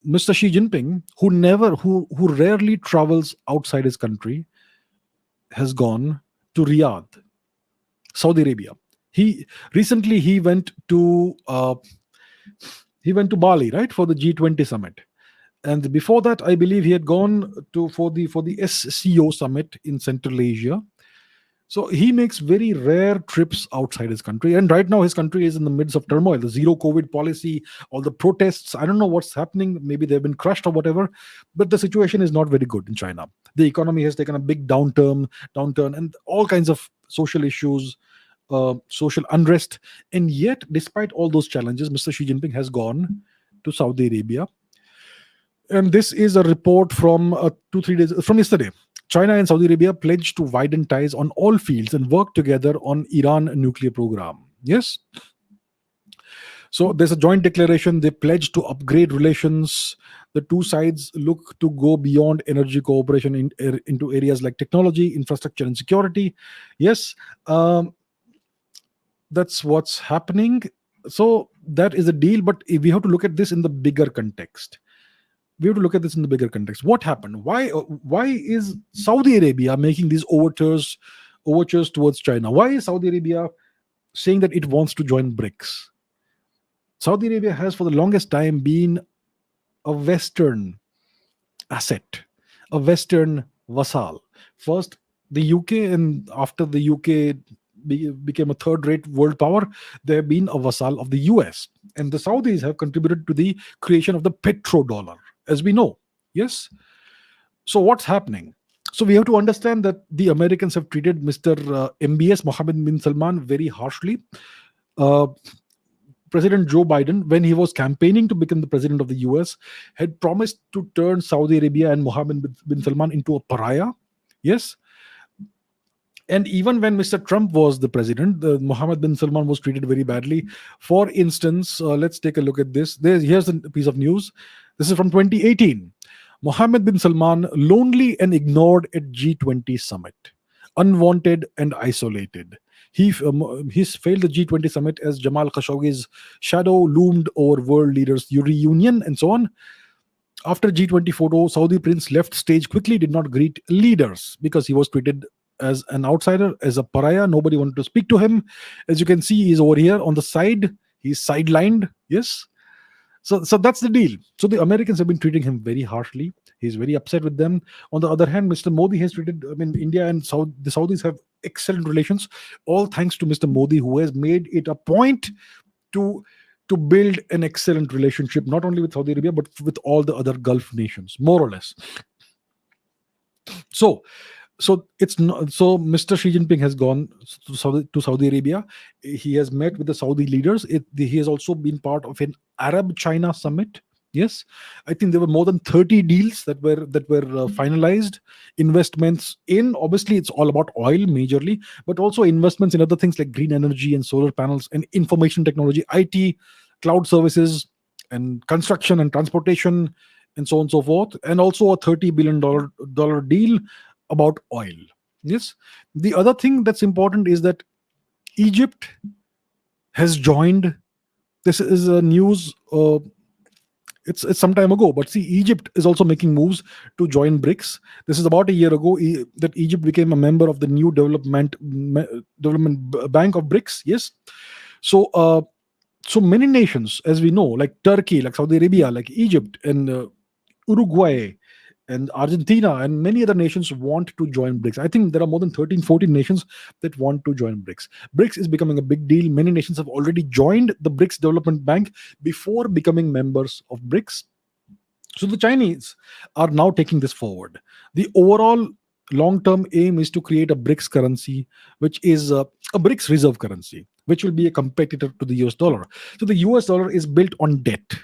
Mr. Xi Jinping, who rarely travels outside his country, has gone to Riyadh, Saudi Arabia. He recently he went to Bali, right, for the G20 summit. And before that, I believe he had gone to for the SCO summit in Central Asia. So he makes very rare trips outside his country. And right now, his country is in the midst of turmoil. The zero COVID policy, all the protests. I don't know what's happening. Maybe they've been crushed or whatever. But the situation is not very good in China. The economy has taken a big downturn, and all kinds of social issues, social unrest. And yet, despite all those challenges, Mr. Xi Jinping has gone to Saudi Arabia. And this is a report from 2 3 days from yesterday. China and Saudi Arabia pledged to widen ties on all fields and work together on Iran nuclear program. Yes. So there's a joint declaration. They pledge to upgrade relations. The two sides look to go beyond energy cooperation into areas like technology, infrastructure, and security. Yes, that's what's happening. So that is a deal, but we have to look at this in the bigger context. We have to look at this in the bigger context. What happened? Why is Saudi Arabia making these overtures towards China? Why is Saudi Arabia saying that it wants to join BRICS? Saudi Arabia has for the longest time been a Western asset, a Western vassal. First the UK, and after the UK became a third-rate world power, they have been a vassal of the US. And the Saudis have contributed to the creation of the petrodollar, as we know. Yes. So what's happening? So we have to understand that the Americans have treated Mr. MBS Mohammed bin Salman very harshly. Uh, President Joe Biden, when he was campaigning to become the president of the US, had promised to turn Saudi Arabia and Mohammed bin Salman into a pariah. Yes. And even when Mr. Trump was the president, Mohammed bin Salman was treated very badly. For instance, let's take a look at this. Here's a piece of news. This is from 2018. Mohammed bin Salman lonely and ignored at G20 summit, unwanted and isolated. He's failed the G20 summit as Jamal Khashoggi's shadow loomed over world leaders' reunion and so on. After G20 photo, Saudi prince left stage quickly, did not greet leaders because he was treated as an outsider, as a pariah. Nobody wanted to speak to him. As you can see, he's over here on the side. He's sidelined. Yes. So that's the deal. So the Americans have been treating him very harshly. He's very upset with them. On the other hand, Mr. Modi has treated, I mean, India and the Saudis have excellent relations, all thanks to Mr. Modi, who has made it a point to build an excellent relationship, not only with Saudi Arabia, but with all the other Gulf nations, more or less. So it's not, so Mr. Xi Jinping has gone to Saudi Arabia. He has met with the Saudi leaders. He has also been part of an Arab China summit. Yes, I think there were more than 30 deals that were finalized. Investments in, obviously it's all about oil majorly, but also investments in other things like green energy and solar panels and information technology, IT, cloud services, and construction and transportation, and so on and so forth. And also a $30 billion deal about oil. Yes. The other thing that's important is that Egypt has joined. This is a news. It's some time ago, but see, Egypt is also making moves to join BRICS. This is about a year ago that Egypt became a member of the new development bank of BRICS. Yes. So many nations, as we know, like Turkey, like Saudi Arabia, like Egypt, and Uruguay, and Argentina, and many other nations want to join BRICS. I think there are more than 13, 14 nations that want to join BRICS. BRICS is becoming a big deal. Many nations have already joined the BRICS Development Bank before becoming members of BRICS. So the Chinese are now taking this forward. The overall long-term aim is to create a BRICS currency, which is a BRICS reserve currency, which will be a competitor to the US dollar. So the US dollar is built on debt.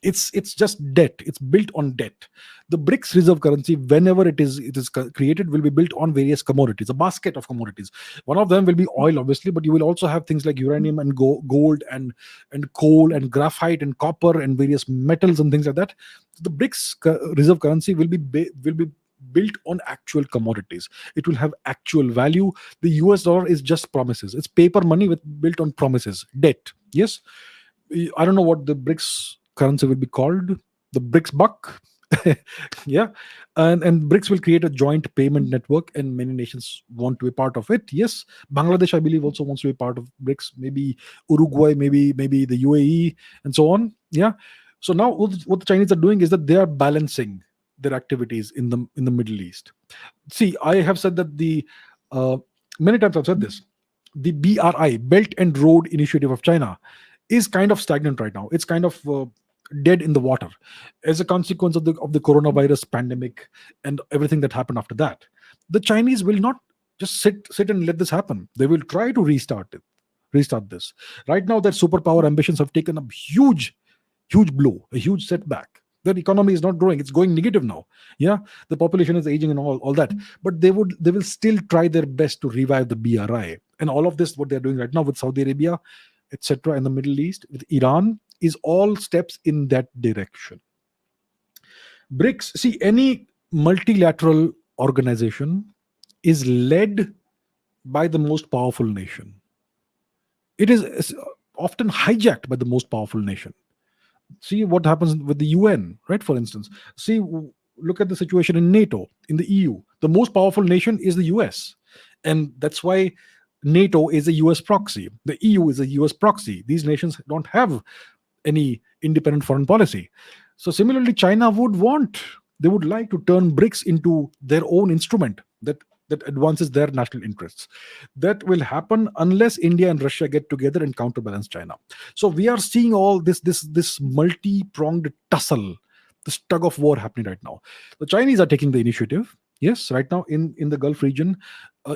It's just debt. It's built on debt. The BRICS reserve currency, whenever it is created, will be built on various commodities, a basket of commodities. One of them will be oil, obviously, but you will also have things like uranium and gold and coal and graphite and copper and various metals and things like that. The BRICS reserve currency will be built on actual commodities. It will have actual value. The US dollar is just promises. It's paper money built on promises, debt. Yes, I don't know what the BRICS currency will be called. the BRICS buck. Yeah, and BRICS will create a joint payment network, and many nations want to be part of it. Yes, Bangladesh, I believe, also wants to be part of BRICS. Maybe Uruguay, maybe the UAE, and so on. Yeah. So now what the Chinese are doing is that they are balancing their activities in the Middle East. See, I have said that the uh, many times I've said this. The BRI, Belt and Road Initiative of China, is kind of stagnant right now. It's kind of dead in the water as a consequence of the coronavirus pandemic and everything that happened after that. The Chinese will not just sit and let this happen. They will try to restart this. Right now, their superpower ambitions have taken a huge blow, a huge setback. Their economy is not growing; it's going negative now. Yeah, the population is aging and all that. But they will still try their best to revive the BRI and all of this. What they're doing right now with Saudi Arabia, etc., in the Middle East, with Iran, is all steps in that direction. BRICS. See, any multilateral organization is led by the most powerful nation. It is often hijacked by the most powerful nation. See what happens with the UN, right? For instance, look at the situation in NATO, in the EU. The most powerful nation is the US, and that's why NATO is a US proxy. The EU is a US proxy. These nations don't have any independent foreign policy. So similarly, China they would like to turn BRICS into their own instrument that advances their national interests. That will happen unless India and Russia get together and counterbalance China. So we are seeing all this multi-pronged tussle, this tug of war happening right now. The Chinese are taking the initiative. Yes, right now in the Gulf region.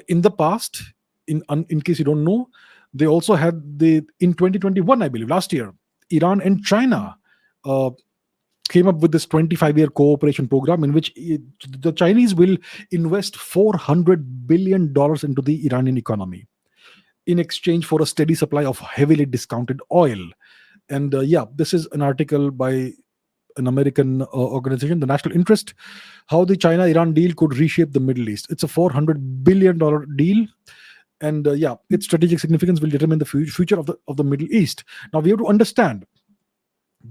In the past, in case you don't know, they also had in 2021, I believe, last year, Iran and China uh, came up with this 25-year cooperation program in which the Chinese will invest $400 billion into the Iranian economy in exchange for a steady supply of heavily discounted oil. And yeah, this is an article by an American organization, the National Interest, how the China-Iran deal could reshape the Middle East. It's a $400 billion deal, and yeah, its strategic significance will determine the future of the Middle East. Now we have to understand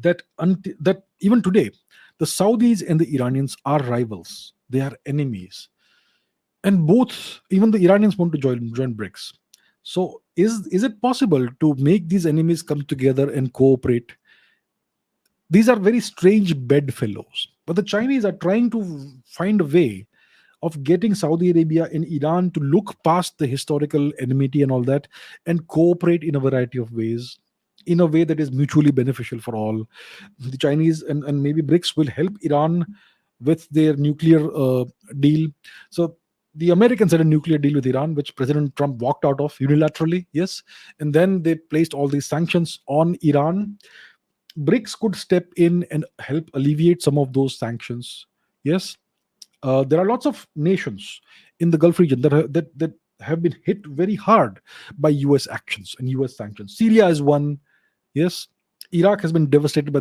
that even today, the Saudis and the Iranians are rivals. They are enemies, and both, even the Iranians want to join BRICS. So is it possible to make these enemies come together and cooperate? These are very strange bedfellows, but the Chinese are trying to find a way of getting Saudi Arabia and Iran to look past the historical enmity and all that and cooperate in a variety of ways, in a way that is mutually beneficial for all. The Chinese and maybe BRICS will help Iran with their nuclear deal. So the Americans had a nuclear deal with Iran, which President Trump walked out of unilaterally, yes. And then they placed all these sanctions on Iran. BRICS could step in and help alleviate some of those sanctions. Yes, there are lots of nations in the Gulf region that have been hit very hard by U.S. actions and U.S. sanctions. Syria is one. Yes, Iraq has been devastated by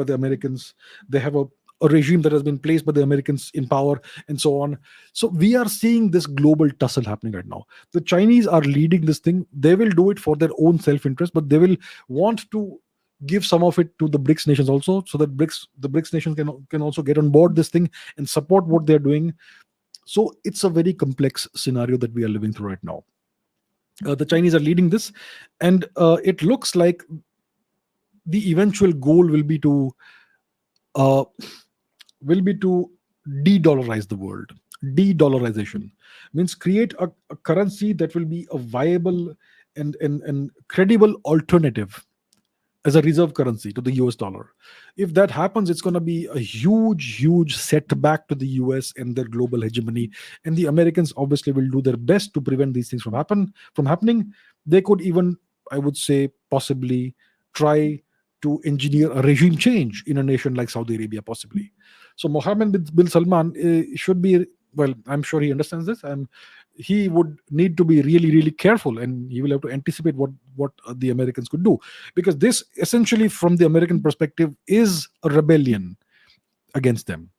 the Americans. They have a regime that has been placed by the Americans in power, and so on. So we are seeing this global tussle happening right now. The Chinese are leading this thing. They will do it for their own self-interest, but they will want to give some of it to the BRICS nations also, so that the BRICS nations can also get on board this thing and support what they're doing. So it's a very complex scenario that we are living through right now. The Chinese are leading this, and it looks like the eventual goal uh, will be to de-dollarize the world. De-dollarization means create a currency that will be a viable and credible alternative as a reserve currency to the US dollar. If that happens, it's going to be a huge setback to the US and their global hegemony. And the Americans obviously will do their best to prevent these things from happening. They could even, I would say, possibly try to engineer a regime change in a nation like Saudi Arabia, possibly. So Mohammed bin Salman should be, well, I'm sure he understands this, and he would need to be really careful, and he will have to anticipate what the Americans could do, because this essentially, from the American perspective, is a rebellion against them.